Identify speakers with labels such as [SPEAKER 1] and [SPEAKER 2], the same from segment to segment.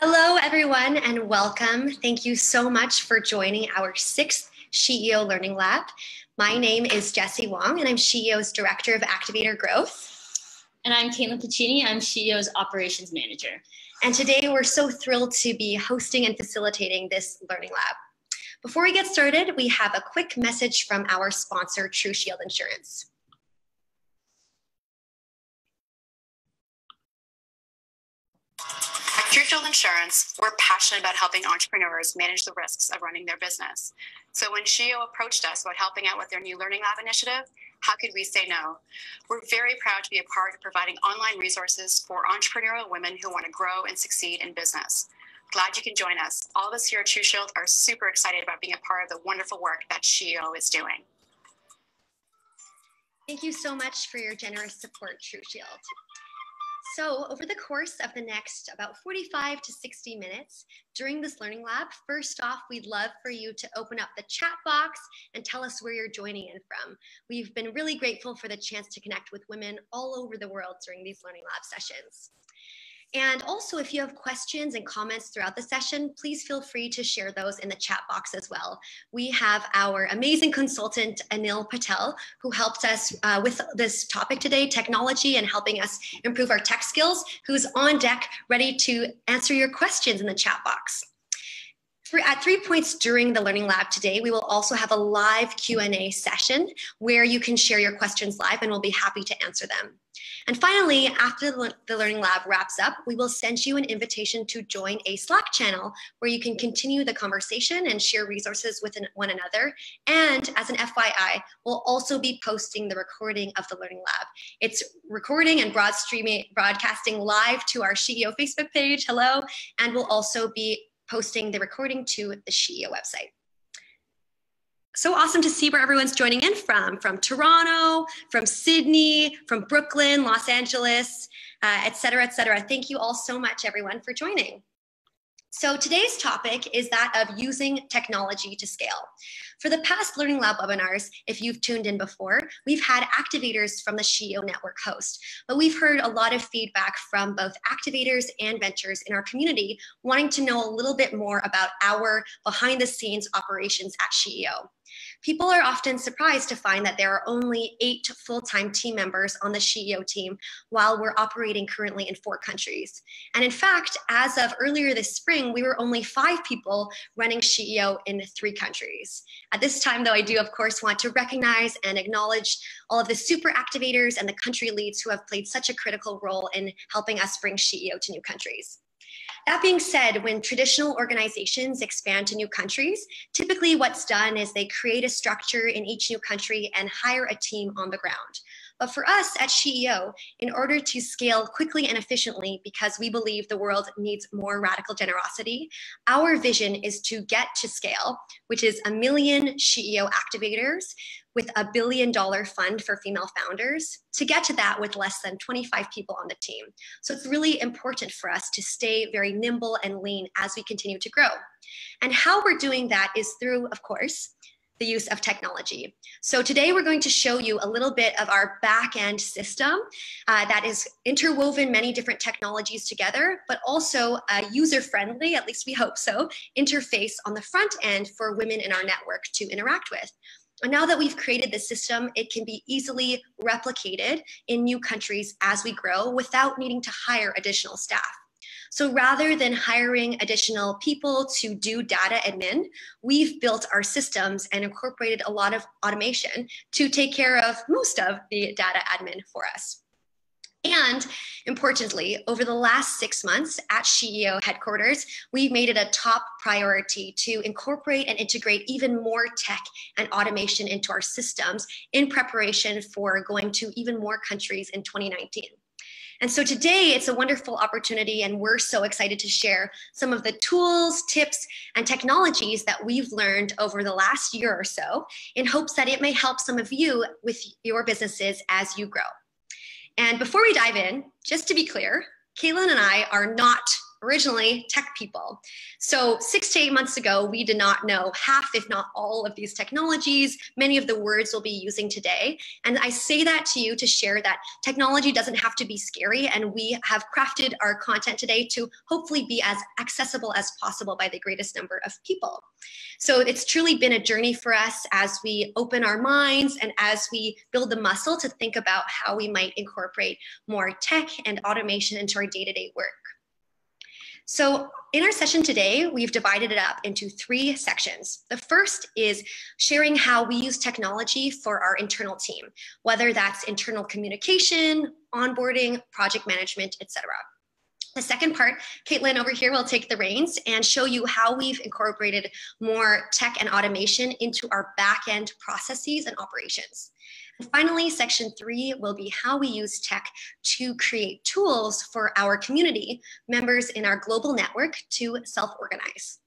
[SPEAKER 1] Hello, everyone, and welcome. Thank you so much for joining our 6th SheEO Learning Lab. My name is Jessy Wang, and I'm SheEO's Director of Activator Growth.
[SPEAKER 2] And I'm Pacini. I'm SheEO's Operations Manager.
[SPEAKER 1] And today we're so thrilled to be hosting and facilitating this Learning Lab. Before we get started, we have a quick message from our sponsor, TruShield Insurance.
[SPEAKER 3] At TruShield Insurance, we're passionate about helping entrepreneurs manage the risks of running their business. So when SheEO approached us about helping out with their new Learning Lab initiative, how could we say no? We're very proud to be a part of providing online resources for entrepreneurial women who want to grow and succeed in business. Glad you can join us. All of us here at TruShield are super excited about being a part of the wonderful work that SheEO is doing.
[SPEAKER 1] Thank you so much for your generous support, TruShield. So over the course of the next about 45 to 60 minutes during this Learning Lab, first off, we'd love for you to open up the chat box and tell us where you're joining in from. We've been really grateful for the chance to connect with women all over the world during these Learning Lab sessions. And also, if you have questions and comments throughout the session, please feel free to share those in the chat box as well. We have our amazing consultant, Anil Patel, who helped us with this topic today, technology, and helping us improve our tech skills, who's on deck, ready to answer your questions in the chat box. At 3 points during the Learning Lab today, we will also have a live Q&A session where you can share your questions live, and we'll be happy to answer them. And finally, after the Learning Lab wraps up, we will send you an invitation to join a Slack channel where you can continue the conversation and share resources with one another. And as an FYI, we'll also be posting the recording of the Learning Lab. It's recording and broadcasting live to our SheEO Facebook page, hello, and we'll also be posting the recording to the SheEO website. So awesome to see where everyone's joining in from Toronto, from Sydney, from Brooklyn, Los Angeles, et cetera, et cetera. Thank you all so much, everyone, for joining. So today's topic is that of using technology to scale. For the past Learning Lab webinars, if you've tuned in before, we've had activators from the SheEO network host, but we've heard a lot of feedback from both activators and ventures in our community wanting to know a little bit more about our behind the scenes operations at SheEO. People are often surprised to find that there are only 8 full-time team members on the SheEO team while we're operating currently in 4 countries. And in fact, as of earlier this spring, we were only 5 people running SheEO in 3 countries. At this time, though, I do, of course, want to recognize and acknowledge all of the super activators and the country leads who have played such a critical role in helping us bring SheEO to new countries. That being said, when traditional organizations expand to new countries, typically what's done is they create a structure in each new country and hire a team on the ground. But for us at SheEO, in order to scale quickly and efficiently, because we believe the world needs more radical generosity, our vision is to get to scale, which is 1 million SheEO activators with $1 billion fund for female founders, to get to that with less than 25 people on the team. So it's really important for us to stay very nimble and lean as we continue to grow. And how we're doing that is through, of course, the use of technology. So today we're going to show you a little bit of our back-end system that is interwoven many different technologies together, but also a user-friendly, at least we hope so, interface on the front end for women in our network to interact with. And now that we've created this system, it can be easily replicated in new countries as we grow without needing to hire additional staff. So rather than hiring additional people to do data admin, we've built our systems and incorporated a lot of automation to take care of most of the data admin for us. And importantly, over the last 6 months at SheEO headquarters, we've made it a top priority to incorporate and integrate even more tech and automation into our systems in preparation for going to even more countries in 2019. And so today it's a wonderful opportunity, and we're so excited to share some of the tools, tips, and technologies that we've learned over the last year or so in hopes that it may help some of you with your businesses as you grow. And before we dive in, just to be clear, Caitlin and I are not originally tech people. So 6 to 8 months ago, we did not know half, if not all, of these technologies, many of the words we'll be using today. And I say that to you to share that technology doesn't have to be scary, and we have crafted our content today to hopefully be as accessible as possible by the greatest number of people. So it's truly been a journey for us as we open our minds and as we build the muscle to think about how we might incorporate more tech and automation into our day-to-day work. So in our session today, we've divided it up into 3 sections. The first is sharing how we use technology for our internal team, whether that's internal communication, onboarding, project management, etc. The second part, Caitlin over here will take the reins and show you how we've incorporated more tech and automation into our back-end processes and operations. And finally, section 3 will be how we use tech to create tools for our community members in our global network to self-organize.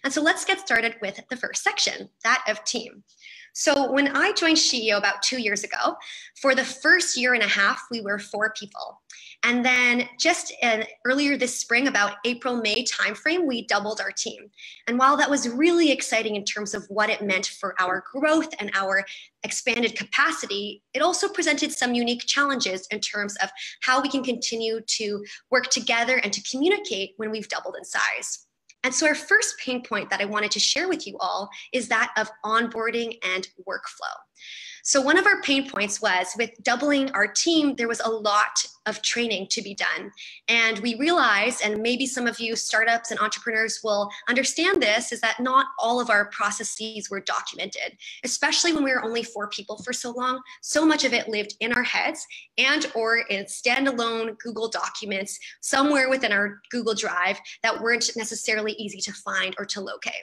[SPEAKER 1] And so let's get started with the first section, that of team. So when I joined SheEO about 2 years ago, for the first year and a half, we were 4 people. And then just earlier this spring, about April, May timeframe, we doubled our team. And while that was really exciting in terms of what it meant for our growth and our expanded capacity, it also presented some unique challenges in terms of how we can continue to work together and to communicate when we've doubled in size. And so our first pain point that I wanted to share with you all is that of onboarding and workflow. So one of our pain points was with doubling our team, there was a lot of training to be done. And we realized, and maybe some of you startups and entrepreneurs will understand this, is that not all of our processes were documented, especially when we were only 4 people for so long. So much of it lived in our heads and or in standalone Google documents somewhere within our Google Drive that weren't necessarily easy to find or to locate.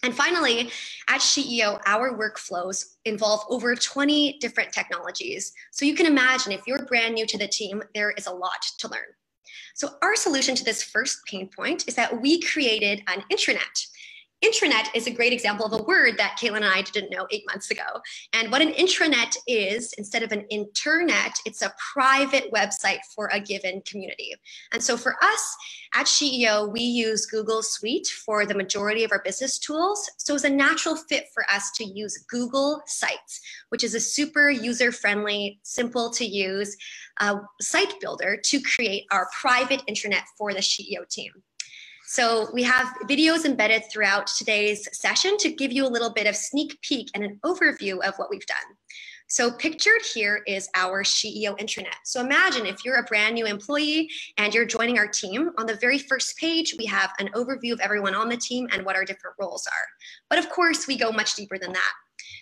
[SPEAKER 1] And finally, at SheEO, our workflows involve over 20 different technologies. So you can imagine if you're brand new to the team, there is a lot to learn. So our solution to this first pain point is that we created an intranet. Intranet is a great example of a word that Caitlin and I didn't know 8 months ago. And what an intranet is, instead of an internet, it's a private website for a given community. And so for us at SheEO, we use Google Suite for the majority of our business tools. So it's a natural fit for us to use Google Sites, which is a super user-friendly, simple to use site builder to create our private intranet for the SheEO team. So we have videos embedded throughout today's session to give you a little bit of sneak peek and an overview of what we've done. So pictured here is our SheEO intranet. So imagine if you're a brand new employee and you're joining our team, on the very first page, we have an overview of everyone on the team and what our different roles are. But of course, we go much deeper than that.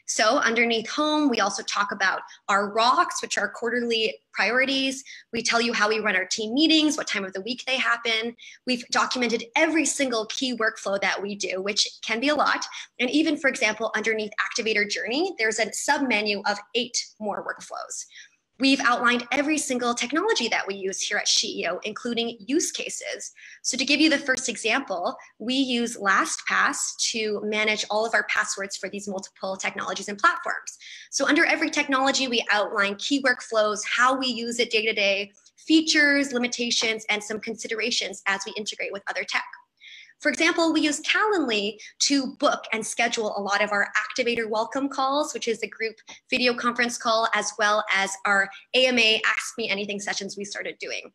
[SPEAKER 1] So underneath home, we also talk about our rocks, which are quarterly priorities. We tell you how we run our team meetings, what time of the week they happen. We've documented every single key workflow that we do, which can be a lot. And even, for example, underneath Activator Journey, there's a sub-menu of 8 more workflows. We've outlined every single technology that we use here at SheEO, including use cases. So to give you the first example, we use LastPass to manage all of our passwords for these multiple technologies and platforms. So under every technology, we outline key workflows, how we use it day to day, features, limitations, and some considerations as we integrate with other tech. For example, we use Calendly to book and schedule a lot of our Activator welcome calls, which is a group video conference call, as well as our AMA Ask Me Anything sessions we started doing.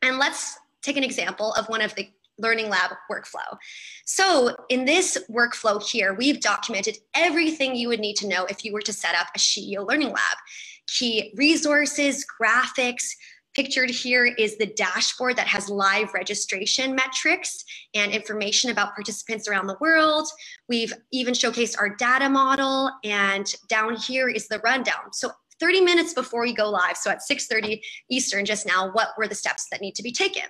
[SPEAKER 1] And let's take an example of one of the Learning Lab workflow. So in this workflow here, we've documented everything you would need to know if you were to set up a SheEO Learning Lab. Key resources, graphics. Pictured here is the dashboard that has live registration metrics and information about participants around the world. We've even showcased our data model, and down here is the rundown. So 30 minutes before we go live, so at 6:30 Eastern just now, what were the steps that need to be taken?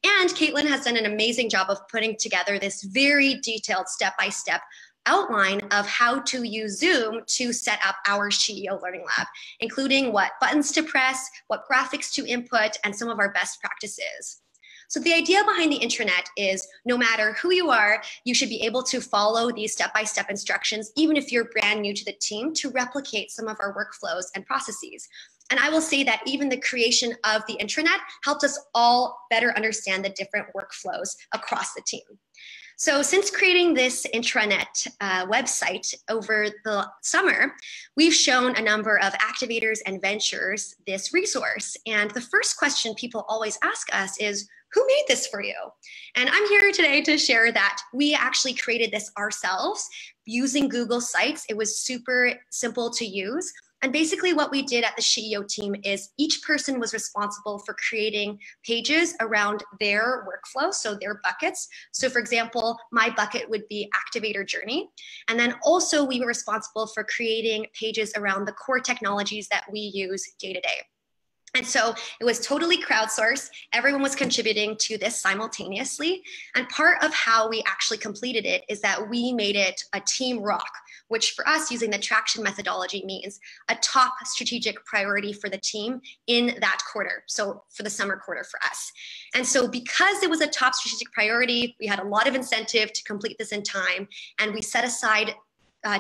[SPEAKER 1] And Caitlin has done an amazing job of putting together this very detailed step-by-step outline of how to use Zoom to set up our SheEO Learning Lab, including what buttons to press, what graphics to input, and some of our best practices. So the idea behind the intranet is no matter who you are, you should be able to follow these step-by-step instructions, even if you're brand new to the team, to replicate some of our workflows and processes. And I will say that even the creation of the intranet helped us all better understand the different workflows across the team. So since creating this intranet website over the summer, we've shown a number of activators and ventures this resource. And the first question people always ask us is, who made this for you? And I'm here today to share that we actually created this ourselves using Google Sites. It was super simple to use. And basically what we did at the SheEO team is each person was responsible for creating pages around their workflow, so their buckets. So for example, my bucket would be Activator Journey. And then also we were responsible for creating pages around the core technologies that we use day to day. And so it was totally crowdsourced. Everyone was contributing to this simultaneously. And part of how we actually completed it is that we made it a team rock, which for us, using the traction methodology, means a top strategic priority for the team in that quarter. So for the summer quarter for us. And so because it was a top strategic priority, we had a lot of incentive to complete this in time. And we set aside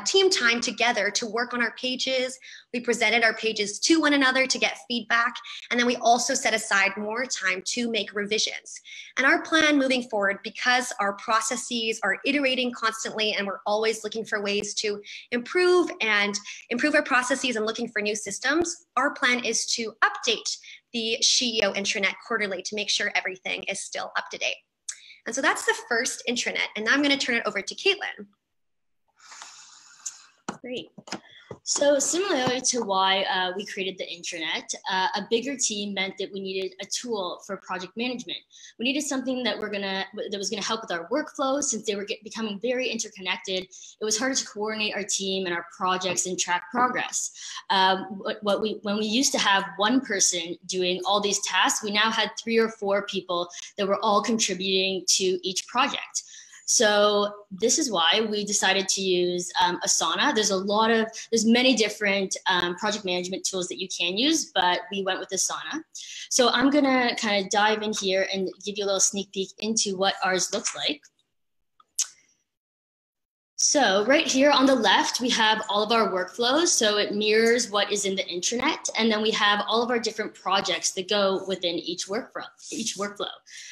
[SPEAKER 1] team time together to work on our pages. We presented our pages to one another to get feedback. And then we also set aside more time to make revisions. And our plan moving forward, because our processes are iterating constantly and we're always looking for ways to improve our processes and looking for new systems, our plan is to update the SheEO intranet quarterly to make sure everything is still up to date. And so that's the first intranet. And now I'm going to turn it over to Caitlin.
[SPEAKER 2] Great. So similarly to why we created the intranet, a bigger team meant that we needed a tool for project management. We needed something that was gonna help with our workflows, since they were becoming very interconnected. It was harder to coordinate our team and our projects and track progress. When we used to have one person doing all these tasks, we now had 3 or 4 people that were all contributing to each project. So this is why we decided to use Asana. There's many different project management tools that you can use, but we went with Asana. So I'm gonna kind of dive in here and give you a little sneak peek into what ours looks like. So right here on the left, we have all of our workflows. So it mirrors what is in the intranet. And then we have all of our different projects that go within each workflow.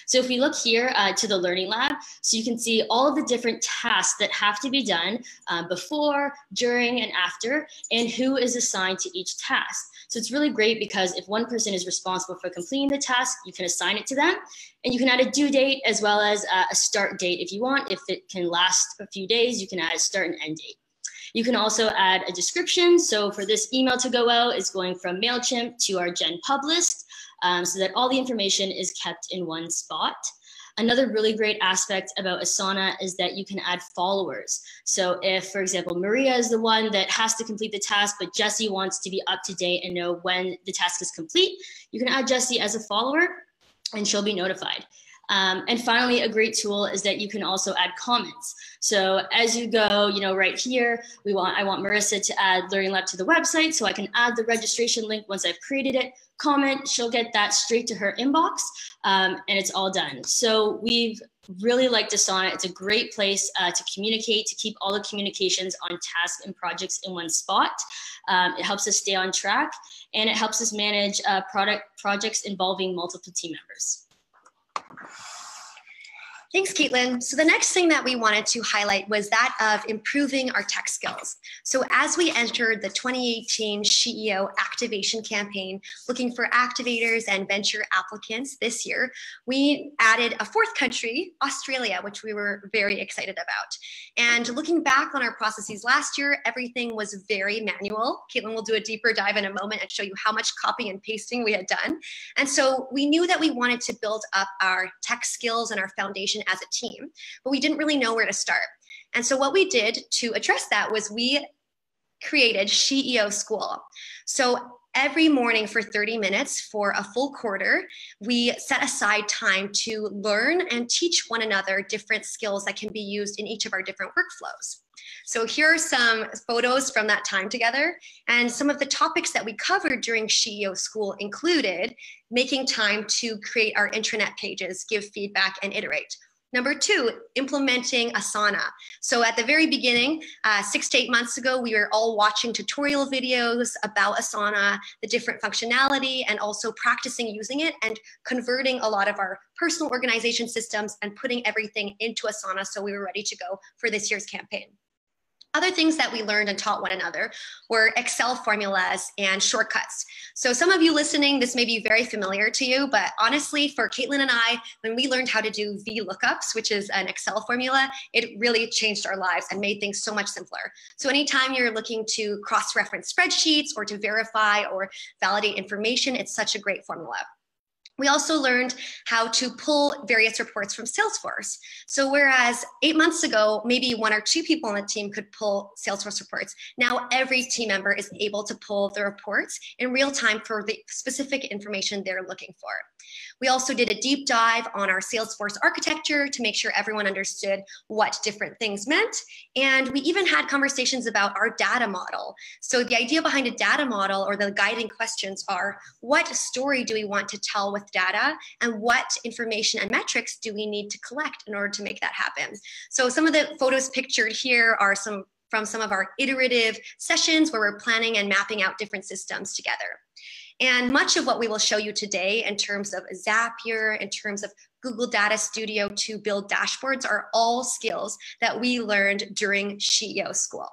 [SPEAKER 2] So if we look here to the Learning Lab, so you can see all of the different tasks that have to be done before, during, and after, and who is assigned to each task. So it's really great because if one person is responsible for completing the task, you can assign it to them. And you can add a due date as well as a start date if you want. If it can last a few days, you can add a start and end date. You can also add a description. So for this email to go out, it's going from MailChimp to our Gen Pub list so that all the information is kept in one spot. Another really great aspect about Asana is that you can add followers. So if, for example, Maria is the one that has to complete the task, but Jessy wants to be up to date and know when the task is complete, you can add Jessy as a follower and she'll be notified. And finally, a great tool is that you can also add comments. So as you go, right here, I want Marissa to add Learning Lab to the website, so I can add the registration link once I've created it. Comment, she'll get that straight to her inbox, and it's all done. So we've really liked Asana. It's a great place to communicate, to keep all the communications on tasks and projects in one spot. It helps us stay on track, and it helps us manage projects involving multiple team members.
[SPEAKER 1] Thanks, Caitlin. So the next thing that we wanted to highlight was that of improving our tech skills. So as we entered the 2018 SheEO activation campaign, looking for activators and venture applicants this year, we added a 4th country, Australia, which we were very excited about. And looking back on our processes last year, everything was very manual. Caitlin will do a deeper dive in a moment and show you how much copy and pasting we had done. And so we knew that we wanted to build up our tech skills and our foundation as a team, but we didn't really know where to start. And so what we did to address that was we created SheEO School. So every morning for 30 minutes for a full quarter, we set aside time to learn and teach one another different skills that can be used in each of our different workflows. So here are some photos from that time together, and some of the topics that we covered during SheEO School included making time to create our intranet pages, give feedback, and iterate. Number 2, implementing Asana. So at the very beginning, 6 to 8 months ago, we were all watching tutorial videos about Asana, the different functionality, and also practicing using it and converting a lot of our personal organization systems and putting everything into Asana so we were ready to go for this year's campaign. Other things that we learned and taught one another were Excel formulas and shortcuts. So some of you listening, this may be very familiar to you, but honestly, for Caitlin and I, when we learned how to do VLOOKUPs, which is an Excel formula, it really changed our lives and made things so much simpler. So anytime you're looking to cross-reference spreadsheets or to verify or validate information, it's such a great formula. We also learned how to pull various reports from Salesforce. So whereas 8 months ago, maybe 1 or 2 people on the team could pull Salesforce reports, now every team member is able to pull the reports in real time for the specific information they're looking for. We also did a deep dive on our Salesforce architecture to make sure everyone understood what different things meant. And we even had conversations about our data model. So the idea behind a data model, or the guiding questions, are what story do we want to tell with data, and what information and metrics do we need to collect in order to make that happen? So some of the photos pictured here are from some of our iterative sessions where we're planning and mapping out different systems together. And much of what we will show you today in terms of Zapier, in terms of Google Data Studio to build dashboards, are all skills that we learned during SheEO School.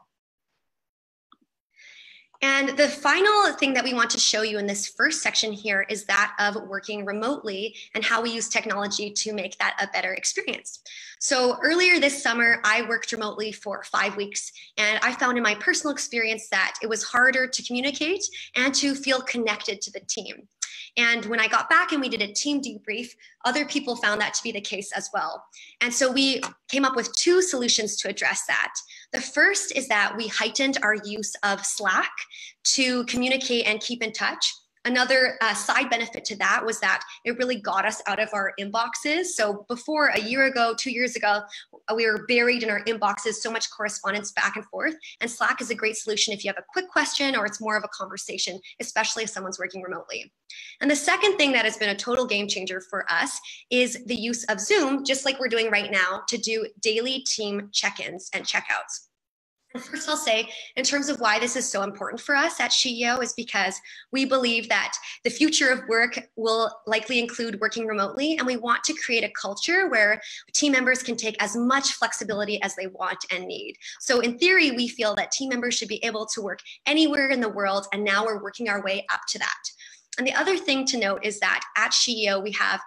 [SPEAKER 1] And the final thing that we want to show you in this first section here is that of working remotely and how we use technology to make that a better experience. So earlier this summer, I worked remotely for 5 weeks, and I found in my personal experience that it was harder to communicate and to feel connected to the team. And when I got back and we did a team debrief, other people found that to be the case as well. And so we came up with 2 solutions to address that. The first is that we heightened our use of Slack to communicate and keep in touch. Another side benefit to that was that it really got us out of our inboxes. So before, a year ago, 2 years ago, we were buried in our inboxes, so much correspondence back and forth. And Slack is a great solution if you have a quick question or it's more of a conversation, especially if someone's working remotely. And the second thing that has been a total game changer for us is the use of Zoom, just like we're doing right now, to do daily team check-ins and checkouts. And first, I'll say, in terms of why this is so important for us at SheEO, is because we believe that the future of work will likely include working remotely, and we want to create a culture where team members can take as much flexibility as they want and need. So in theory, we feel that team members should be able to work anywhere in the world, and now we're working our way up to that. And the other thing to note is that at SheEO, we have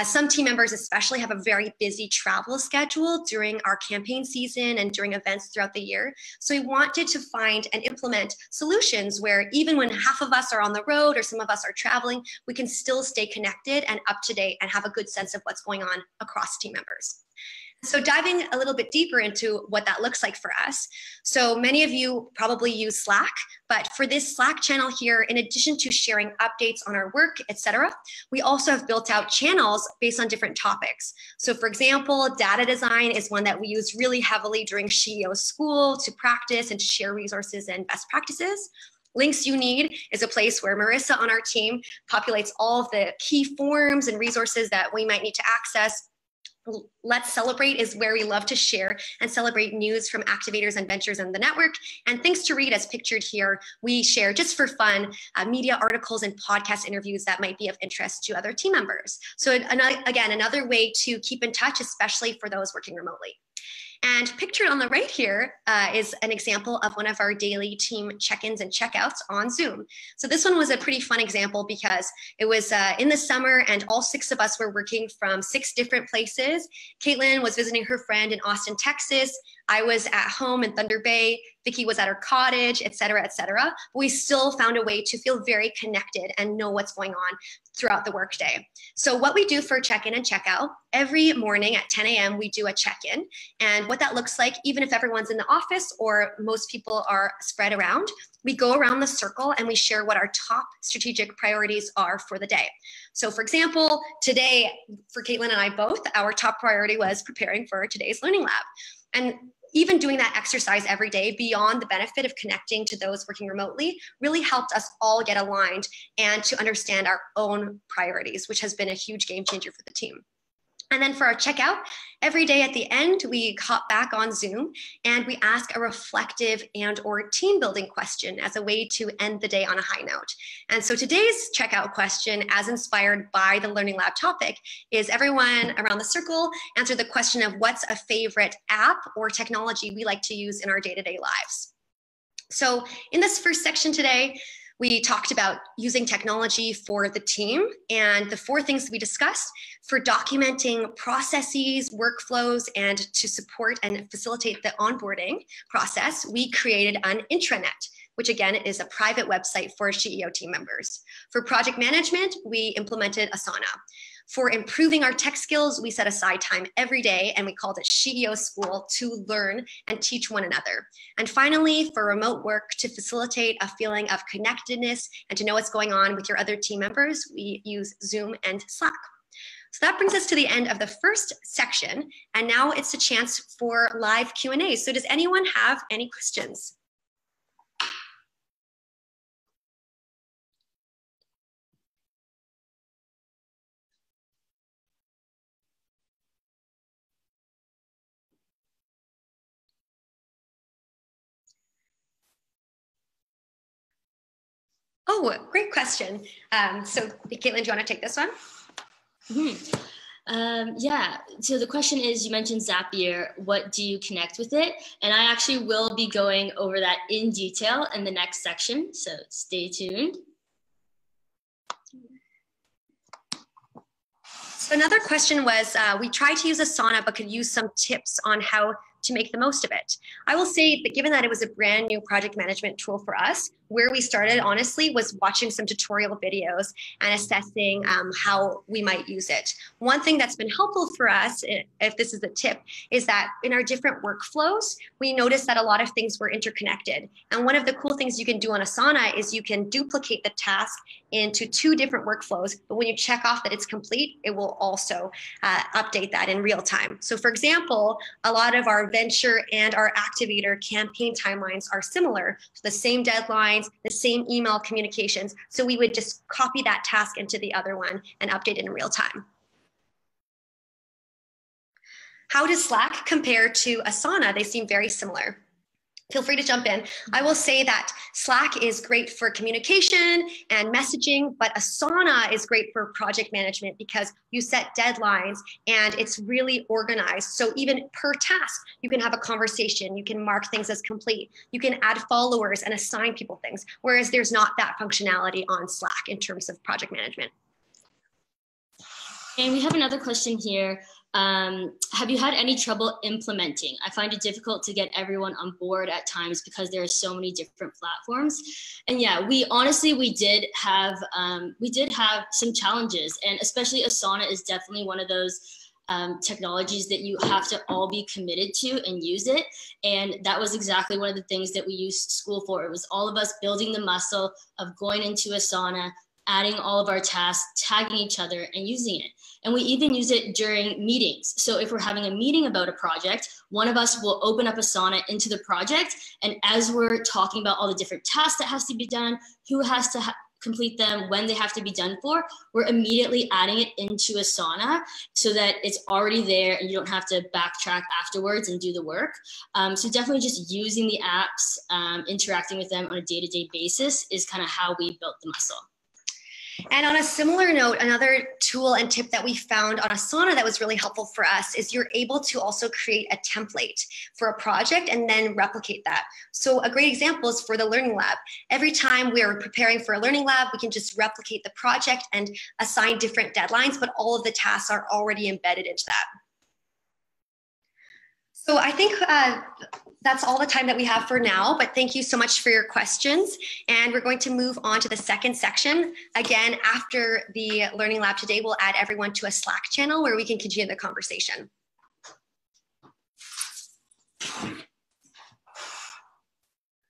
[SPEAKER 1] some team members especially have a very busy travel schedule during our campaign season and during events throughout the year. So we wanted to find and implement solutions where even when half of us are on the road or some of us are traveling, we can still stay connected and up to date and have a good sense of what's going on across team members. So diving a little bit deeper into what that looks like for us. So many of you probably use Slack, but for this Slack channel here, in addition to sharing updates on our work, etc., we also have built out channels based on different topics. So for example, data design is one that we use really heavily during SheEO School to practice and to share resources and best practices. Links You Need is a place where Marissa on our team populates all of the key forms and resources that we might need to access. Let's Celebrate is where we love to share and celebrate news from activators and ventures in the network. And Things to Read, as pictured here, we share just for fun media articles and podcast interviews that might be of interest to other team members. So again, another way to keep in touch, especially for those working remotely. And pictured on the right here is an example of one of our daily team check-ins and checkouts on Zoom. So this one was a pretty fun example because it was in the summer and all 6 of us were working from 6 different places. Caitlin was visiting her friend in Austin, Texas. I was at home in Thunder Bay. Vicki was at her cottage, et cetera, et cetera. But we still found a way to feel very connected and know what's going on throughout the workday. So what we do for check-in and checkout, every morning at 10 a.m. we do a check-in. And what that looks like, even if everyone's in the office or most people are spread around, we go around the circle and we share what our top strategic priorities are for the day. So for example, today, for Caitlin and I both, our top priority was preparing for today's learning lab. And even doing that exercise every day, beyond the benefit of connecting to those working remotely, really helped us all get aligned and to understand our own priorities, which has been a huge game changer for the team. And then for our checkout, every day at the end, we hop back on Zoom and we ask a reflective and or team building question as a way to end the day on a high note. And so today's checkout question, as inspired by the Learning Lab topic, is everyone around the circle answer the question of what's a favorite app or technology we like to use in our day-to-day lives. So in this first section today, we talked about using technology for the team, and the 4 things we discussed for documenting processes, workflows, and to support and facilitate the onboarding process, we created an intranet, which again is a private website for SheEO team members. For project management, we implemented Asana. For improving our tech skills, we set aside time every day and we called it SheEO School to learn and teach one another. And finally, for remote work, to facilitate a feeling of connectedness and to know what's going on with your other team members, we use Zoom and Slack. So that brings us to the end of the first section. And now it's a chance for live Q&A. So does anyone have any questions? Oh, great question. So Caitlin, do you want to take this one?
[SPEAKER 2] Yeah, so the question is, you mentioned Zapier, what do you connect with it? And I actually will be going over that in detail in the next section, so stay tuned.
[SPEAKER 1] So another question was, we tried to use Asana, but could use some tips on how to make the most of it. I will say that given that it was a brand new project management tool for us, where we started honestly was watching some tutorial videos and assessing how we might use it. One thing that's been helpful for us, if this is a tip, is that in our different workflows, we noticed that a lot of things were interconnected. And one of the cool things you can do on Asana is you can duplicate the task into 2 different workflows, but when you check off that it's complete, it will also update that in real time. So for example, a lot of our venture and our activator campaign timelines are similar, so the same deadlines, the same email communications. So we would just copy that task into the other one and update it in real time. How does Slack compare to Asana? They seem very similar. Feel free to jump in. I will say that Slack is great for communication and messaging, but Asana is great for project management because you set deadlines and it's really organized. So even per task, you can have a conversation, you can mark things as complete, you can add followers and assign people things, whereas there's not that functionality on Slack in terms of project management.
[SPEAKER 2] And we have another question here. Have you had any trouble implementing? I find it difficult to get everyone on board at times because there are so many different platforms. And yeah, we did have some challenges, and especially Asana is definitely one of those technologies that you have to all be committed to and use it. And that was exactly one of the things that we used school for. It was all of us building the muscle of going into Asana, adding all of our tasks, tagging each other and using it. And we even use it during meetings. So if we're having a meeting about a project, one of us will open up Asana into the project. And as we're talking about all the different tasks that has to be done, who has to complete them, when they have to be done for, we're immediately adding it into Asana so that it's already there and you don't have to backtrack afterwards and do the work. So definitely just using the apps, interacting with them on a day-to-day basis is kind of how we built the muscle.
[SPEAKER 1] And on a similar note, another tool and tip that we found on Asana that was really helpful for us is you're able to also create a template for a project and then replicate that. So a great example is for the Learning Lab. Every time we are preparing for a Learning Lab, we can just replicate the project and assign different deadlines, but all of the tasks are already embedded into that. So I think that's all the time that we have for now, but thank you so much for your questions. And we're going to move on to the second section. Again, after the Learning Lab today, we'll add everyone to a Slack channel where we can continue the conversation.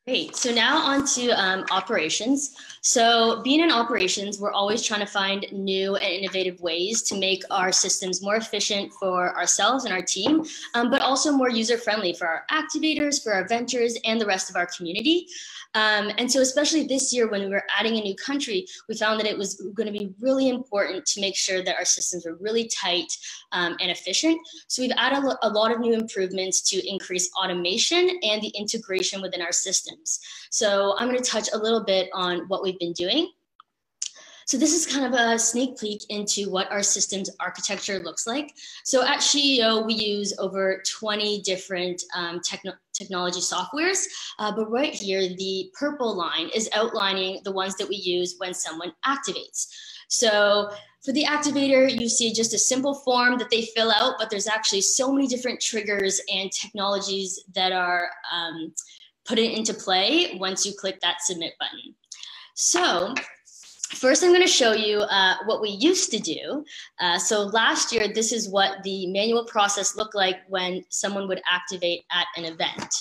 [SPEAKER 2] Great. So now on to operations. So being in operations, we're always trying to find new and innovative ways to make our systems more efficient for ourselves and our team, but also more user-friendly for our activators, for our ventures, and the rest of our community. And so especially this year when we were adding a new country, we found that it was going to be really important to make sure that our systems were really tight and efficient. So we've added a lot of new improvements to increase automation and the integration within our systems. So I'm going to touch a little bit on what we've been doing. So this is kind of a sneak peek into what our systems architecture looks like. So at SheEO, we use over 20 different technology softwares, but right here, the purple line is outlining the ones that we use when someone activates. So for the activator, you see just a simple form that they fill out, but there's actually so many different triggers and technologies that are put into play once you click that submit button. So first, I'm going to show you what we used to do. So last year, this is what the manual process looked like when someone would activate at an event.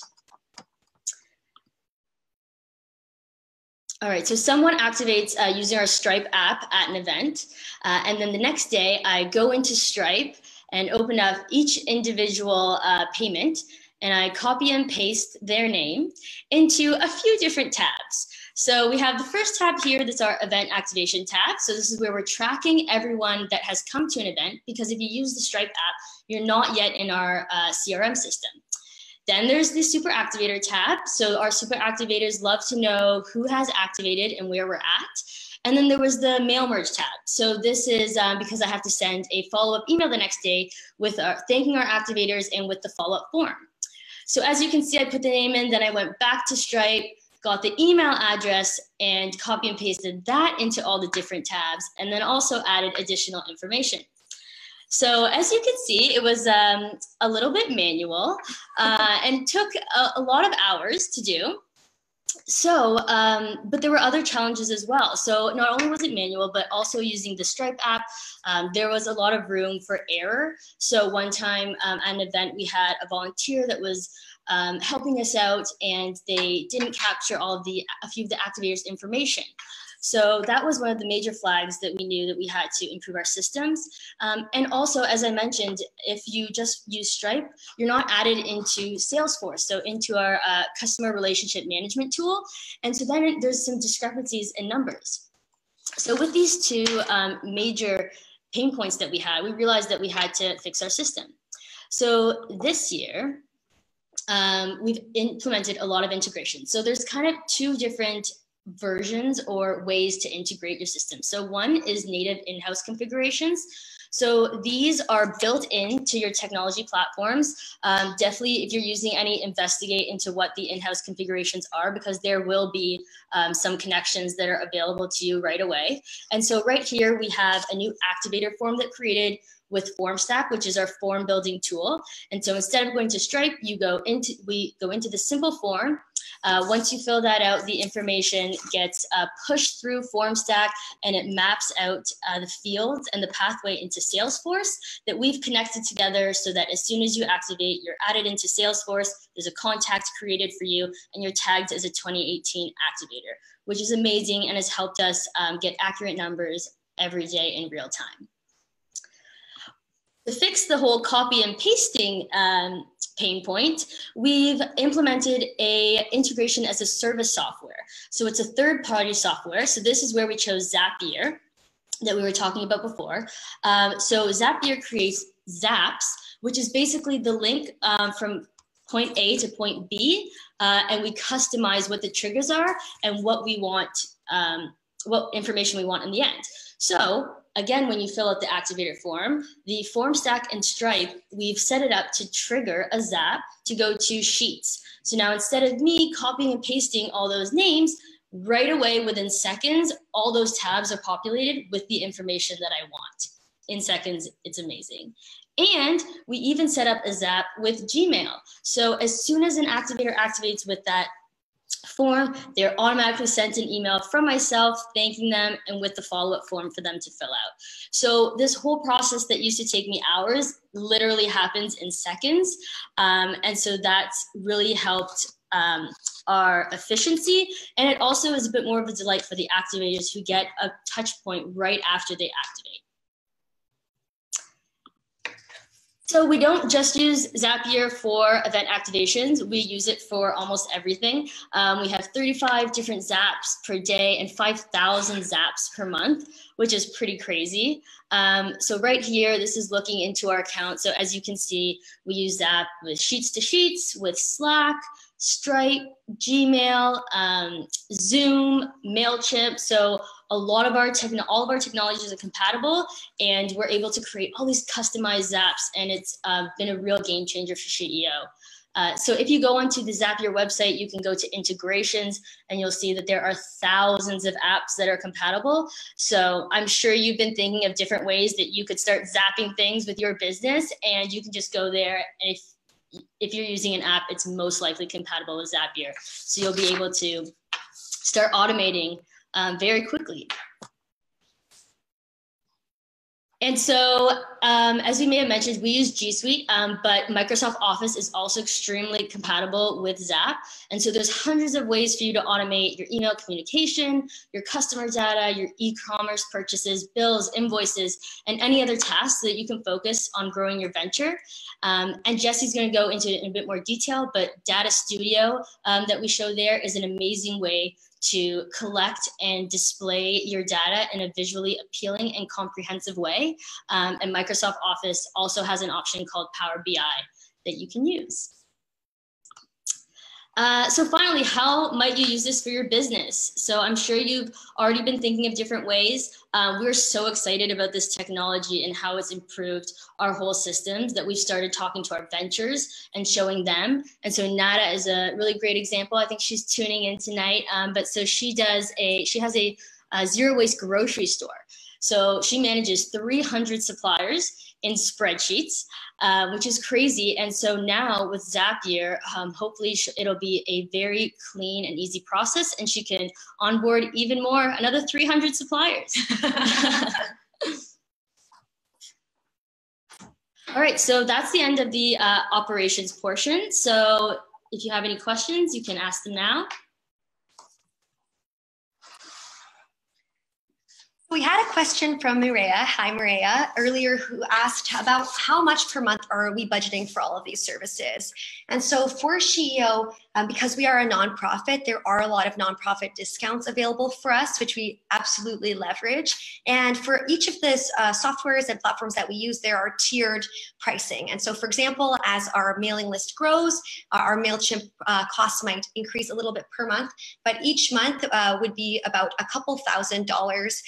[SPEAKER 2] All right, so someone activates using our Stripe app at an event. And then the next day, I go into Stripe and open up each individual payment. And I copy and paste their name into a few different tabs. So we have the first tab here, that's our event activation tab. So this is where we're tracking everyone that has come to an event, because if you use the Stripe app, you're not yet in our CRM system. Then there's the super activator tab. So our super activators love to know who has activated and where we're at. And then there was the mail merge tab. So this is because I have to send a follow-up email the next day with thanking our activators and with the follow-up form. So as you can see, I put the name in, then I went back to Stripe, got the email address, and copy and pasted that into all the different tabs, and then also added additional information. So as you can see, it was a little bit manual and took a lot of hours to do. So, but there were other challenges as well. So not only was it manual, but also using the Stripe app, there was a lot of room for error. So one time at an event, we had a volunteer that was helping us out, and they didn't capture a few of the activators' information. So that was one of the major flags that we knew that we had to improve our systems. And also, as I mentioned, if you just use Stripe, you're not added into Salesforce, so into our customer relationship management tool. And so then there's some discrepancies in numbers. So with these two major pain points that we realized that we had to fix our system. So this year, we've implemented a lot of integration. So there's kind of two different versions or ways to integrate your system. So one is native in-house configurations. So these are built into your technology platforms. Definitely, if you're using any, investigate into what the in-house configurations are, because there will be some connections that are available to you right away. And so right here, we have a new activator form that created with FormStack, which is our form building tool. And so instead of going to Stripe, we go into the simple form. Once you fill that out, the information gets pushed through FormStack, and it maps out the fields and the pathway into Salesforce that we've connected together, so that as soon as you activate, you're added into Salesforce, there's a contact created for you, and you're tagged as a 2018 activator, which is amazing and has helped us get accurate numbers every day in real time. To fix the whole copy and pasting pain point, we've implemented a integration as a service software. So it's a third-party software. So this is where we chose Zapier that we were talking about before. So Zapier creates zaps, which is basically the link from point A to point B, and we customize what the triggers are and what we want, what information we want in the end. So again, when you fill out the activator form, the FormStack and Stripe, we've set it up to trigger a zap to go to Sheets. So now instead of me copying and pasting all those names, right away within seconds, all those tabs are populated with the information that I want. In seconds, it's amazing. And we even set up a zap with Gmail. So as soon as an activator activates with that form, they're automatically sent an email from myself thanking them and with the follow-up form for them to fill out. So this whole process that used to take me hours literally happens in seconds. And so that's really helped our efficiency, and it also is a bit more of a delight for the activators who get a touch point right after they activate. So we don't just use Zapier for event activations. We use it for almost everything. We have 35 different Zaps per day and 5,000 Zaps per month, which is pretty crazy. So right here, this is looking into our account. So as you can see, we use Zap with Sheets to Sheets, with Slack, Stripe, Gmail, Zoom, MailChimp. So a lot of all of our technologies are compatible, and we're able to create all these customized Zaps, and it's been a real game changer for SheEO. So if you go onto the Zapier website, you can go to integrations, and you'll see that there are thousands of apps that are compatible. So I'm sure you've been thinking of different ways that you could start zapping things with your business, and you can just go there, and if you're using an app, it's most likely compatible with Zapier. So you'll be able to start automating very quickly. And so, as we may have mentioned, we use G Suite, but Microsoft Office is also extremely compatible with Zap. And so there's hundreds of ways for you to automate your email communication, your customer data, your e-commerce purchases, bills, invoices, and any other tasks so that you can focus on growing your venture. And Jessy's going to go into it in a bit more detail, but Data Studio that we show there is an amazing way to collect and display your data in a visually appealing and comprehensive way. And Microsoft Office also has an option called Power BI that you can use. So finally, how might you use this for your business? So I'm sure you've already been thinking of different ways. We're so excited about this technology and how it's improved our whole systems that we've started talking to our ventures and showing them. And so Nada is a really great example. I think she's tuning in tonight. But so she has a zero waste grocery store. So she manages 300 suppliers in spreadsheets, which is crazy. And so now with Zapier, hopefully it'll be a very clean and easy process, and she can onboard even more, another 300 suppliers. All right, so that's the end of the operations portion. So if you have any questions, you can ask them now.
[SPEAKER 1] We had a question from Maria, hi Maria, earlier, who asked about how much per month are we budgeting for all of these services. And so for SheEO, because we are a nonprofit, there are a lot of nonprofit discounts available for us, which we absolutely leverage. And for each of the softwares and platforms that we use, there are tiered pricing. And so for example, as our mailing list grows, our MailChimp costs might increase a little bit per month, but each month would be about a couple $1,000s,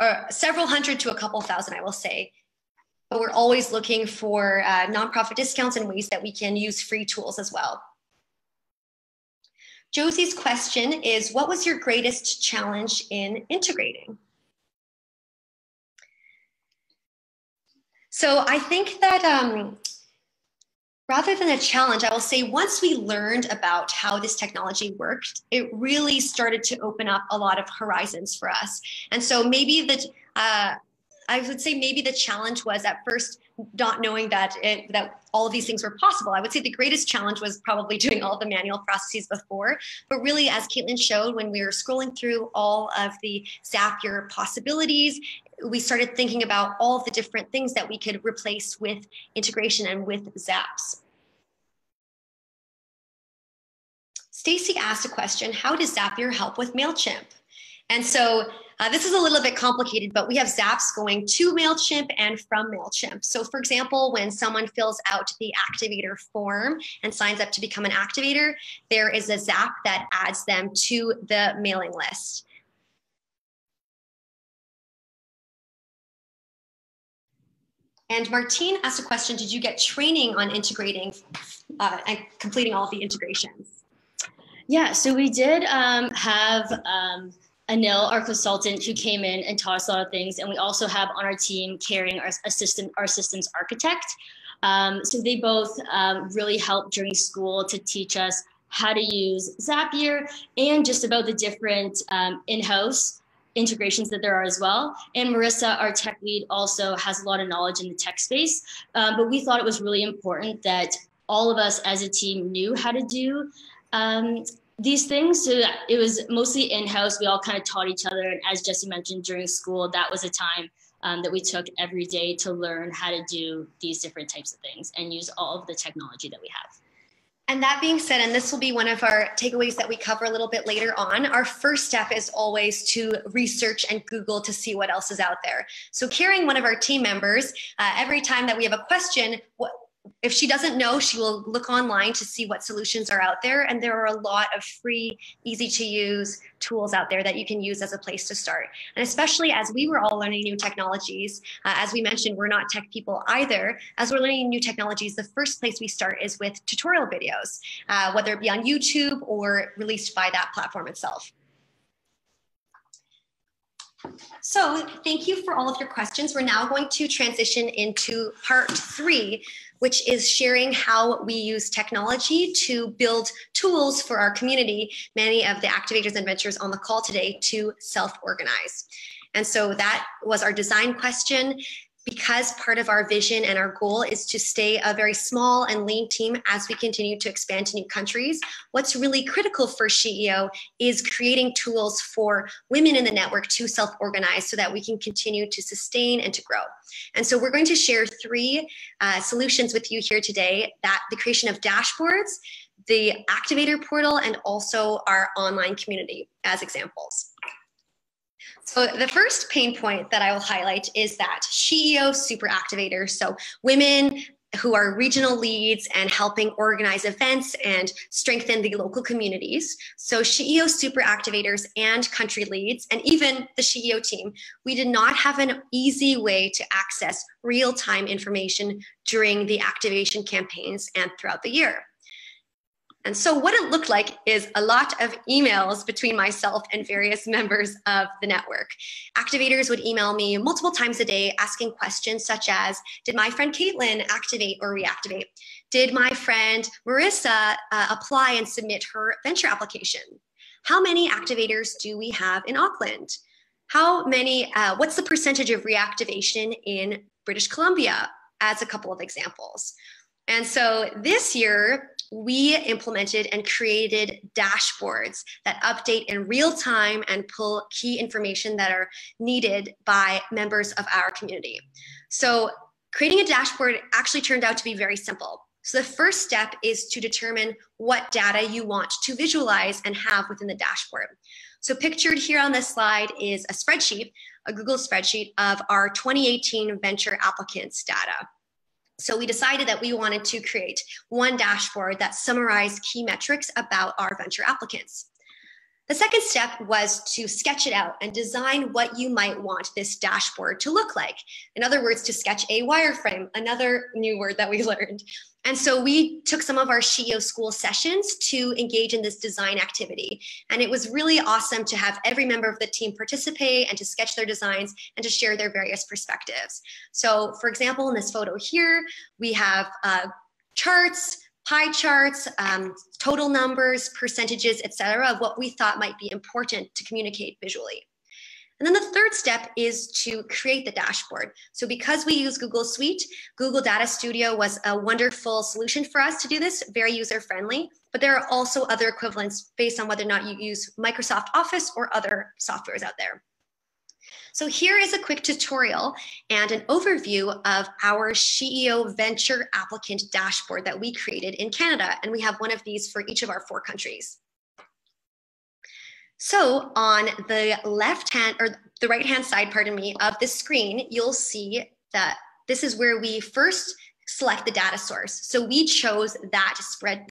[SPEAKER 1] or several hundred to a couple thousand, I will say. But we're always looking for nonprofit discounts and ways that we can use free tools as well. Josie's question is, what was your greatest challenge in integrating? So I think that rather than a challenge, I will say once we learned about how this technology worked, it really started to open up a lot of horizons for us. And so maybe I would say maybe the challenge was at first not knowing that all of these things were possible. I would say the greatest challenge was probably doing all the manual processes before, but really, as Caitlin showed, when we were scrolling through all of the Zapier possibilities, we started thinking about all of the different things that we could replace with integration and with Zaps. Stacy asked a question, how does Zapier help with MailChimp? And so this is a little bit complicated, but we have Zaps going to MailChimp and from MailChimp. So for example, when someone fills out the activator form and signs up to become an activator, there is a Zap that adds them to the mailing list. And Martine asked a question, did you get training on integrating and completing all of the integrations?
[SPEAKER 2] Yeah, so we did have Anil, our consultant, who came in and taught us a lot of things. And we also have on our team Caring, our systems architect. So they both really helped during school to teach us how to use Zapier and just about the different in-house integrations that there are as well. And Marissa, our tech lead, also has a lot of knowledge in the tech space. But we thought it was really important that all of us as a team knew how to do These things, so it was mostly in-house. We all kind of taught each other. And as Jessy mentioned, during school, that was a time that we took every day to learn how to do these different types of things and use all of the technology that we have.
[SPEAKER 1] And that being said, and this will be one of our takeaways that we cover a little bit later on, our first step is always to research and Google to see what else is out there. So Karen, one of our team members, every time that we have a question, if she doesn't know, she will look online to see what solutions are out there. And there are a lot of free, easy to use tools out there that you can use as a place to start. And especially as we were all learning new technologies, as we mentioned, we're not tech people either. As we're learning new technologies, the first place we start is with tutorial videos, whether it be on YouTube or released by that platform itself. So thank you for all of your questions. We're now going to transition into part 3, which is sharing how we use technology to build tools for our community, many of the activators and ventures on the call today, to self-organize. And so that was our design question. Because part of our vision and our goal is to stay a very small and lean team as we continue to expand to new countries, what's really critical for SheEO is creating tools for women in the network to self-organize so that we can continue to sustain and to grow. And so we're going to share 3 solutions with you here today, that the creation of dashboards, the Activator Portal, and also our online community as examples. So the first pain point that I will highlight is that SheEO Super Activators, so women who are regional leads and helping organize events and strengthen the local communities. So SheEO Super Activators and country leads, and even the SheEO team, we did not have an easy way to access real-time information during the activation campaigns and throughout the year. And so what it looked like is a lot of emails between myself and various members of the network. Activators would email me multiple times a day asking questions such as, did my friend Caitlin activate or reactivate? Did my friend Marissa apply and submit her venture application? How many activators do we have in Auckland? How many, what's the percentage of reactivation in British Columbia, as a couple of examples. And so this year, we implemented and created dashboards that update in real time and pull key information that are needed by members of our community. So creating a dashboard actually turned out to be very simple. So the first step is to determine what data you want to visualize and have within the dashboard. So pictured here on this slide is a spreadsheet, a Google spreadsheet of our 2018 venture applicants data. So we decided that we wanted to create one dashboard that summarized key metrics about our venture applicants. The second step was to sketch it out and design what you might want this dashboard to look like. In other words, to sketch a wireframe, another new word that we learned. And so we took some of our SheEO School sessions to engage in this design activity. And it was really awesome to have every member of the team participate and to sketch their designs and to share their various perspectives. So for example, in this photo here, we have charts, pie charts, total numbers, percentages, etc., of what we thought might be important to communicate visually. And then the third step is to create the dashboard. So because we use Google Suite, Google Data Studio was a wonderful solution for us to do this, very user-friendly, but there are also other equivalents based on whether or not you use Microsoft Office or other softwares out there. So here is a quick tutorial and an overview of our SheEO Venture Applicant Dashboard that we created in Canada, and we have one of these for each of our 4 countries. So on the left-hand, or the right-hand side, pardon me, of the screen, you'll see that this is where we first select the data source. So we chose that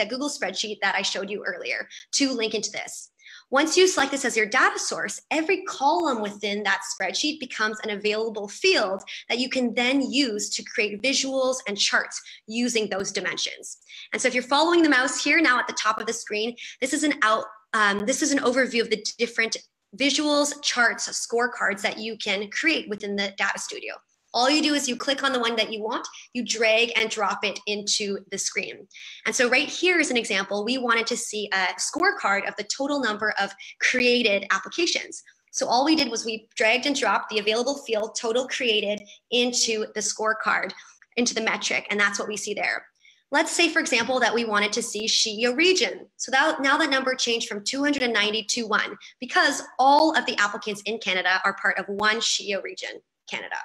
[SPEAKER 1] Google spreadsheet that I showed you earlier to link into this. Once you select this as your data source, every column within that spreadsheet becomes an available field that you can then use to create visuals and charts using those dimensions. And so if you're following the mouse here now at the top of the screen, this is an overview of the different visuals, charts, scorecards that you can create within the Data Studio. All you do is you click on the one that you want, you drag and drop it into the screen. And so right here is an example. We wanted to see a scorecard of the total number of created applications. So all we did was we dragged and dropped the available field total created into the scorecard, into the metric, and that's what we see there. Let's say, for example, that we wanted to see SheEO region. So now that number changed from 290 to 1 because all of the applicants in Canada are part of one SheEO region, Canada.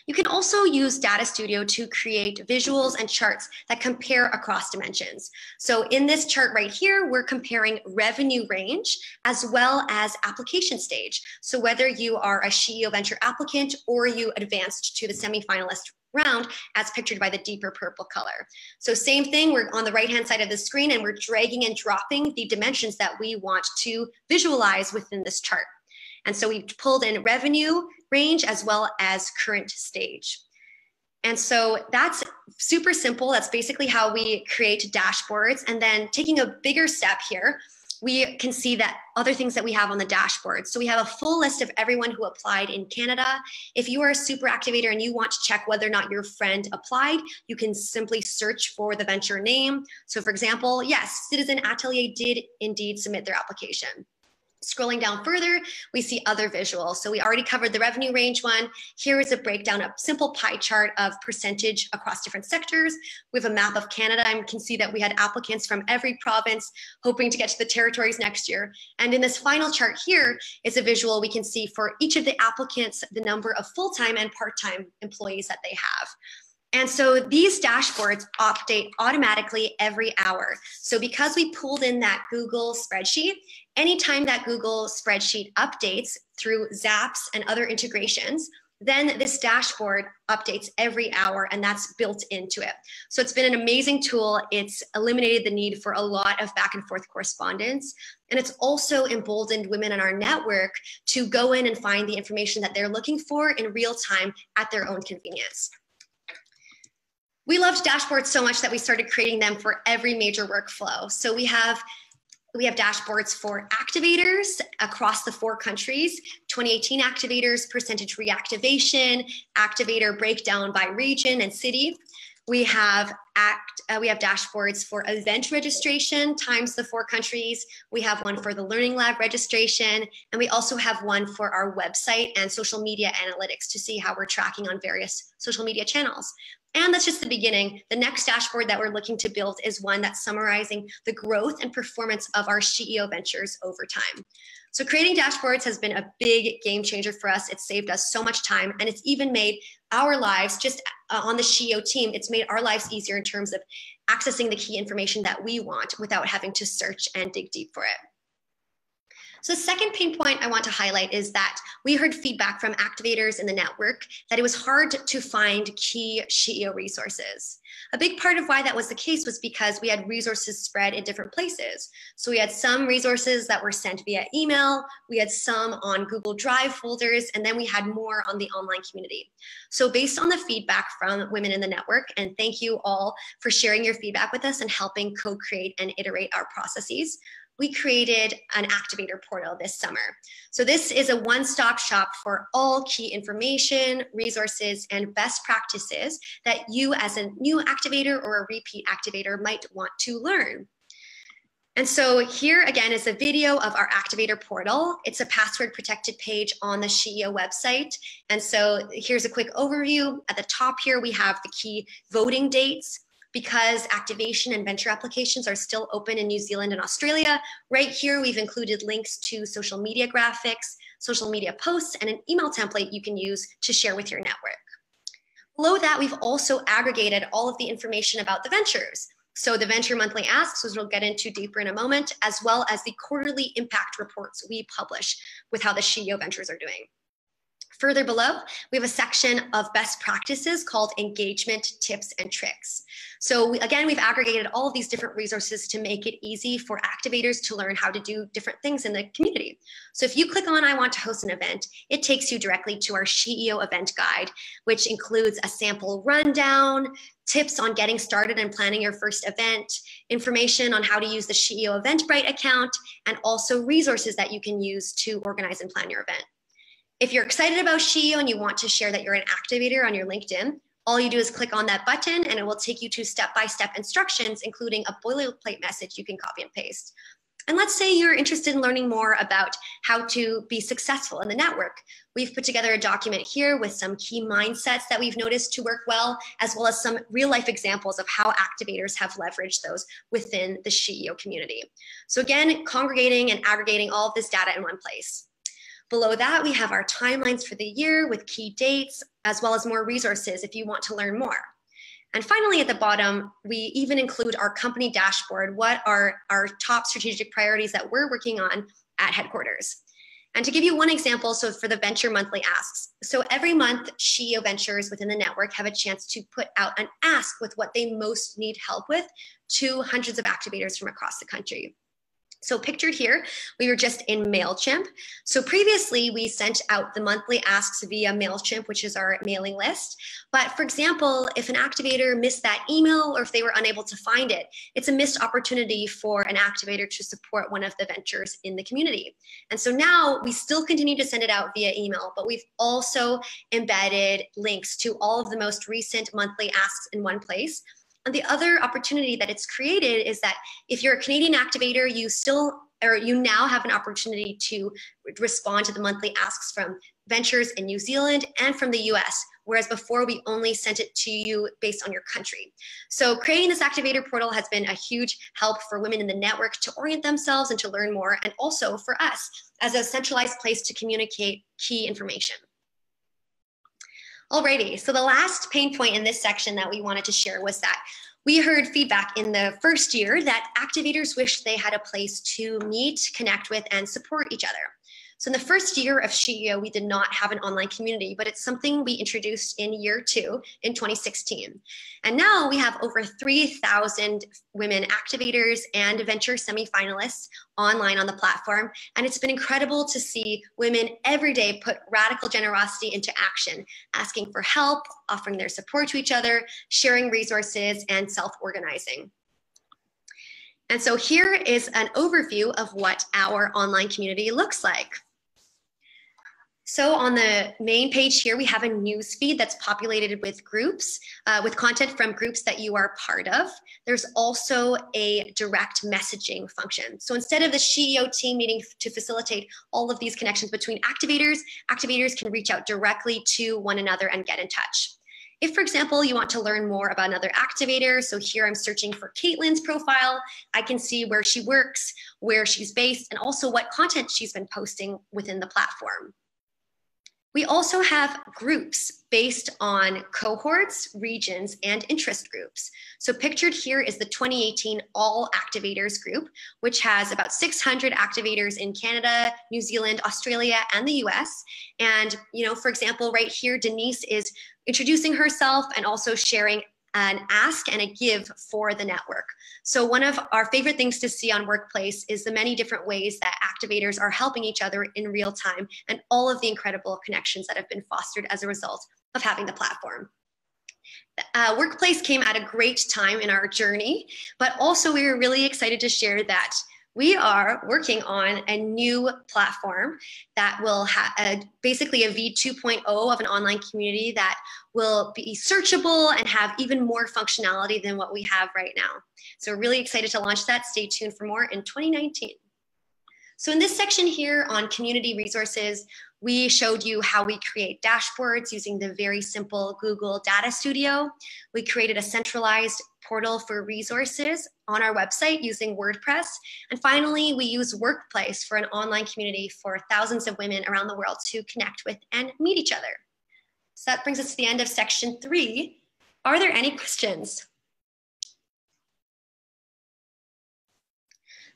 [SPEAKER 1] You can also use Data Studio to create visuals and charts that compare across dimensions. So in this chart right here, we're comparing revenue range as well as application stage. So whether you are a SheEO Venture applicant or you advanced to the semifinalist round as pictured by the deeper purple color. So same thing, we're on the right-hand side of the screen and we're dragging and dropping the dimensions that we want to visualize within this chart. And so we pulled in revenue range as well as current stage. And so that's super simple. That's basically how we create dashboards. And then taking a bigger step here, we can see that other things that we have on the dashboard. So we have a full list of everyone who applied in Canada. If you are a super activator and you want to check whether or not your friend applied, you can simply search for the venture name. So for example, yes, Citizen Atelier did indeed submit their application. Scrolling down further, we see other visuals. So we already covered the revenue range one. Here is a breakdown, a simple pie chart of percentage across different sectors. We have a map of Canada. I can see that we had applicants from every province hoping to get to the territories next year. And in this final chart here is a visual we can see for each of the applicants, the number of full-time and part-time employees that they have. And so these dashboards update automatically every hour. So because we pulled in that Google spreadsheet, anytime that Google spreadsheet updates through Zaps and other integrations, then this dashboard updates every hour and that's built into it. So it's been an amazing tool. It's eliminated the need for a lot of back and forth correspondence. And it's also emboldened women in our network to go in and find the information that they're looking for in real time at their own convenience. We loved dashboards so much that we started creating them for every major workflow. So we have dashboards for activators across the 4 countries, 2018 activators, percentage reactivation, activator breakdown by region and city. We have dashboards for event registration times the 4 countries. We have one for the Learning Lab registration, and we also have one for our website and social media analytics to see how we're tracking on various social media channels. And that's just the beginning. The next dashboard that we're looking to build is one that's summarizing the growth and performance of our SheEO ventures over time. So creating dashboards has been a big game changer for us. It's saved us so much time, and it's even made our lives, just on the SheEO team, it's made our lives easier in terms of accessing the key information that we want without having to search and dig deep for it. So the second pain point I want to highlight is that we heard feedback from activators in the network that it was hard to find key SheEO resources. A big part of why that was the case was because we had resources spread in different places. So we had some resources that were sent via email, we had some on Google Drive folders, and then we had more on the online community. So based on the feedback from women in the network, and thank you all for sharing your feedback with us and helping co-create and iterate our processes, we created an Activator Portal this summer. So this is a one-stop shop for all key information, resources, and best practices that you as a new activator or a repeat activator might want to learn. And so here again is a video of our Activator Portal. It's a password protected page on the SheEO website. And so here's a quick overview. At the top here, we have the key voting dates. Because activation and venture applications are still open in New Zealand and Australia, right here we've included links to social media graphics, social media posts, and an email template you can use to share with your network. Below that, we've also aggregated all of the information about the ventures. So the venture monthly asks, which we'll get into deeper in a moment, as well as the quarterly impact reports we publish with how the SheEO ventures are doing. Further below, we have a section of best practices called engagement tips and tricks. So again, we've aggregated all of these different resources to make it easy for activators to learn how to do different things in the community. So if you click on I want to host an event, it takes you directly to our SheEO event guide, which includes a sample rundown, tips on getting started and planning your first event, information on how to use the SheEO Eventbrite account, and also resources that you can use to organize and plan your event. If you're excited about SheEO and you want to share that you're an activator on your LinkedIn, all you do is click on that button and it will take you to step-by-step instructions, including a boilerplate message you can copy and paste. And let's say you're interested in learning more about how to be successful in the network. We've put together a document here with some key mindsets that we've noticed to work well, as well as some real life examples of how activators have leveraged those within the SheEO community. So again, congregating and aggregating all of this data in one place. Below that, we have our timelines for the year with key dates, as well as more resources if you want to learn more. And finally, at the bottom, we even include our company dashboard. What are our top strategic priorities that we're working on at headquarters? And to give you one example, so for the Venture Monthly Asks. So every month, SheEO Ventures within the network have a chance to put out an ask with what they most need help with to hundreds of activators from across the country. So pictured here, we were just in MailChimp. So previously we sent out the monthly asks via MailChimp, which is our mailing list. But for example, if an activator missed that email or if they were unable to find it, it's a missed opportunity for an activator to support one of the ventures in the community. And so now we still continue to send it out via email, but we've also embedded links to all of the most recent monthly asks in one place. And the other opportunity that it's created is that if you're a Canadian activator, you now have an opportunity to respond to the monthly asks from ventures in New Zealand and from the US, whereas before we only sent it to you based on your country. So creating this activator portal has been a huge help for women in the network to orient themselves and to learn more, and also for us as a centralized place to communicate key information. Alrighty, so the last pain point in this section that we wanted to share was that we heard feedback in the first year that activators wished they had a place to meet, connect with, and support each other. So in the first year of SheEO, we did not have an online community, but it's something we introduced in year 2 in 2016. And now we have over 3,000 women activators and venture semifinalists online on the platform. And it's been incredible to see women every day put radical generosity into action, asking for help, offering their support to each other, sharing resources, and self-organizing. And so here is an overview of what our online community looks like. So on the main page here, we have a news feed that's populated with groups, with content from groups that you are part of. There's also a direct messaging function. So instead of the SheEO team meeting to facilitate all of these connections between activators, activators can reach out directly to one another and get in touch. If, for example, you want to learn more about another activator, so here I'm searching for Caitlin's profile, I can see where she works, where she's based, and also what content she's been posting within the platform. We also have groups based on cohorts, regions, and interest groups. So pictured here is the 2018 All Activators group, which has about 600 activators in Canada, New Zealand, Australia, and the US. And, for example, right here, Denise is introducing herself and also sharing an ask and a give for the network. So one of our favorite things to see on Workplace is the many different ways that activators are helping each other in real time and all of the incredible connections that have been fostered as a result of having the platform. Workplace came at a great time in our journey, but also we were really excited to share that we are working on a new platform that will have basically a V2.0 of an online community that will be searchable and have even more functionality than what we have right now. So we're really excited to launch that. Stay tuned for more in 2019. So in this section here on community resources, we showed you how we create dashboards using the very simple Google Data Studio. We created a centralized portal for resources on our website using WordPress. And finally, we use Workplace for an online community for thousands of women around the world to connect with and meet each other. So that brings us to the end of section 3. Are there any questions?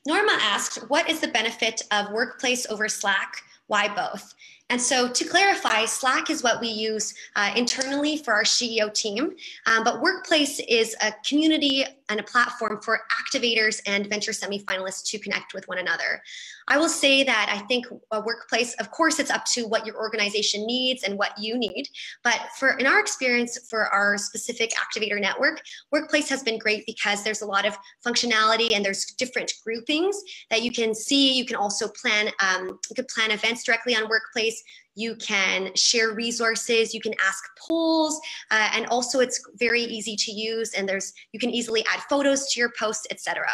[SPEAKER 1] Norma asked, what is the benefit of Workplace over Slack? Why both? And so to clarify, Slack is what we use internally for our SheEO team, but Workplace is a community and a platform for activators and venture semifinalists to connect with one another. I will say that I think a Workplace, of course, it's up to what your organization needs and what you need, but in our experience for our specific activator network, Workplace has been great because there's a lot of functionality and there's different groupings that you can see. You can also plan, you could plan events directly on Workplace. You can share resources, you can ask polls, and also it's very easy to use, and you can easily add photos to your posts, etc.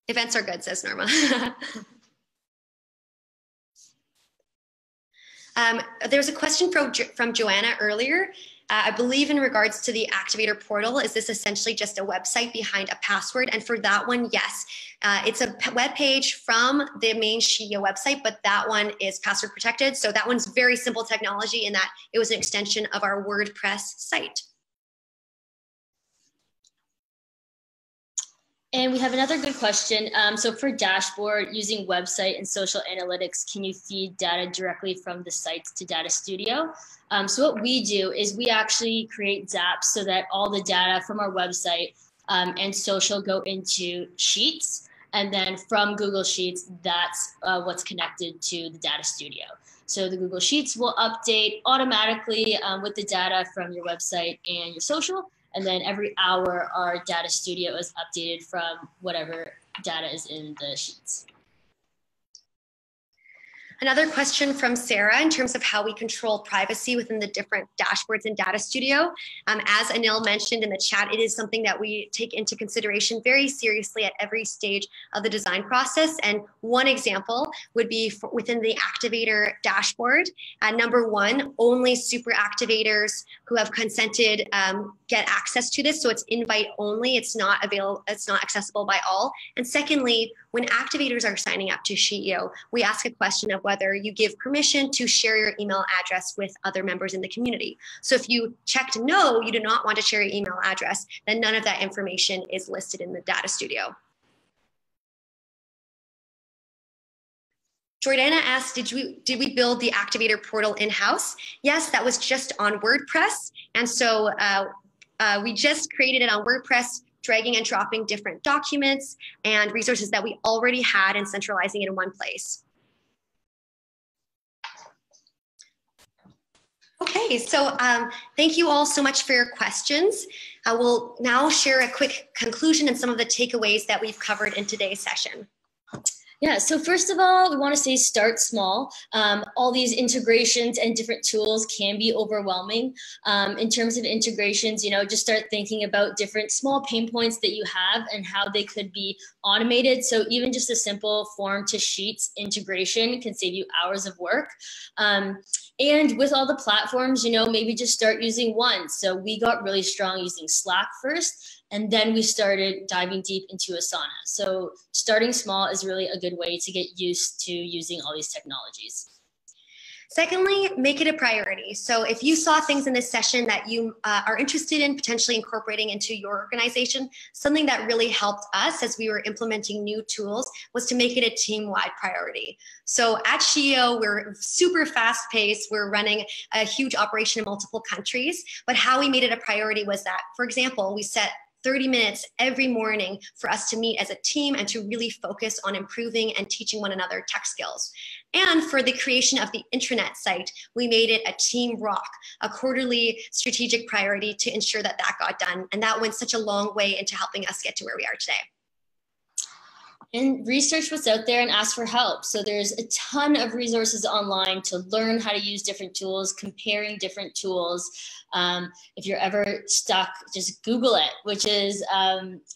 [SPEAKER 1] Events are good, says Norma. There was a question from Joanna earlier. I believe in regards to the Activator Portal, is this essentially just a website behind a password? And for that one, yes. It's a web page from the main SheEO website, but that one is password protected. So that one's very simple technology in that it was an extension of our WordPress site.
[SPEAKER 2] And we have another good question. So for dashboard, using website and social analytics, can you feed data directly from the sites to Data Studio? So what we do is we actually create zaps so that all the data from our website and social go into Sheets. And then from Google Sheets, that's what's connected to the Data Studio. So the Google Sheets will update automatically with the data from your website and your social. And then every hour, our Data Studio is updated from whatever data is in the sheets.
[SPEAKER 1] Another question from Sarah in terms of how we control privacy within the different dashboards in Data Studio. As Anil mentioned in the chat, it is something that we take into consideration very seriously at every stage of the design process. And one example would be within the Activator dashboard. Number one, only super activators who have consented get access to this. So it's invite only. It's not available. It's not accessible by all. And secondly, when activators are signing up to SheEO, we ask a question of whether you give permission to share your email address with other members in the community. So if you checked no, you do not want to share your email address, then none of that information is listed in the Data Studio. Jordana asked, did we build the Activator Portal in-house? Yes, that was just on WordPress. And so we just created it on WordPress, dragging and dropping different documents and resources that we already had and centralizing it in one place. Okay, so thank you all so much for your questions. I will now share a quick conclusion and some of the takeaways that we've covered in today's session.
[SPEAKER 2] Yeah, so first of all, we want to say start small. All these integrations and different tools can be overwhelming. In terms of integrations, just start thinking about different small pain points that you have and how they could be automated. So even just a simple form to Sheets integration can save you hours of work. And with all the platforms, maybe just start using one. So we got really strong using Slack first, and then we started diving deep into Asana. So starting small is really a good way to get used to using all these technologies.
[SPEAKER 1] Secondly, make it a priority. So if you saw things in this session that you are interested in potentially incorporating into your organization, something that really helped us as we were implementing new tools was to make it a team-wide priority. So at SheEO, we're super fast-paced. We're running a huge operation in multiple countries. But how we made it a priority was that, for example, we set 30 minutes every morning for us to meet as a team and to really focus on improving and teaching one another tech skills. And for the creation of the intranet site, we made it a team rock, a quarterly strategic priority to ensure that that got done. And that went such a long way into helping us get to where we are today.
[SPEAKER 2] And research what's out there and ask for help. So there's a ton of resources online to learn how to use different tools, comparing different tools. If you're ever stuck, just Google it, which is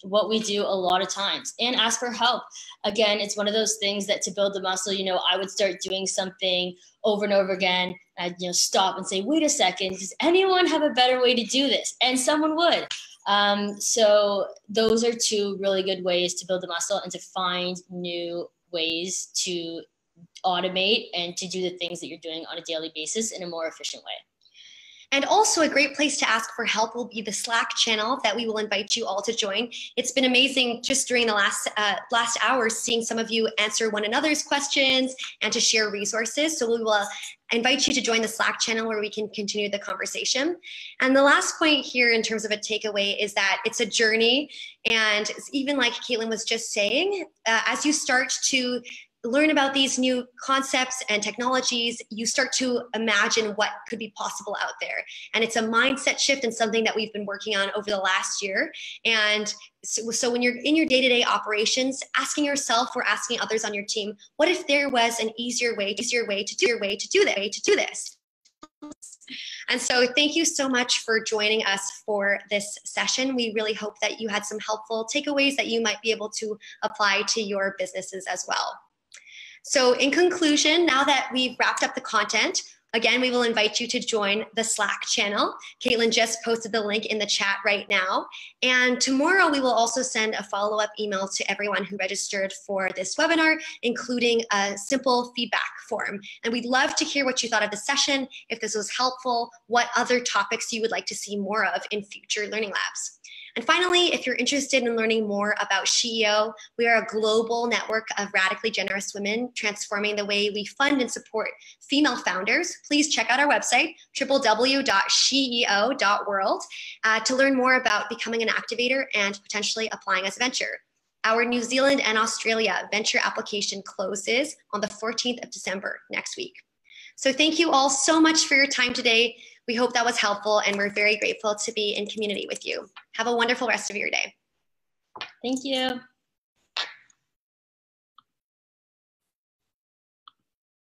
[SPEAKER 2] what we do a lot of times, and ask for help. Again, it's one of those things that to build the muscle, I would start doing something over and over again. I'd stop and say, wait a second, does anyone have a better way to do this? And someone would. So those are two really good ways to build the muscle and to find new ways to automate and to do the things that you're doing on a daily basis in a more efficient way.
[SPEAKER 1] And also a great place to ask for help will be the Slack channel that we will invite you all to join. It's been amazing just during the last hours seeing some of you answer one another's questions and to share resources. So we will invite you to join the Slack channel where we can continue the conversation. And the last point here in terms of a takeaway is that it's a journey. And even like Caitlin was just saying, as you start to learn about these new concepts and technologies, you start to imagine what could be possible out there. And it's a mindset shift and something that we've been working on over the last year. And so when you're in your day-to-day operations, asking yourself or asking others on your team, what if there was an easier way to do this? And so thank you so much for joining us for this session. We really hope that you had some helpful takeaways that you might be able to apply to your businesses as well. So in conclusion, now that we've wrapped up the content, again, we will invite you to join the Slack channel. Caitlin just posted the link in the chat right now. And tomorrow we will also send a follow-up email to everyone who registered for this webinar, including a simple feedback form. And we'd love to hear what you thought of the session, if this was helpful, what other topics you would like to see more of in future learning labs. And finally, if you're interested in learning more about SheEO, we are a global network of radically generous women transforming the way we fund and support female founders. Please check out our website, www.sheeo.world, to learn more about becoming an activator and potentially applying as a venture. Our New Zealand and Australia venture application closes on the 14th of December next week. So thank you all so much for your time today. We hope that was helpful, and we're very grateful to be in community with you. Have a wonderful rest of your day.
[SPEAKER 2] Thank you.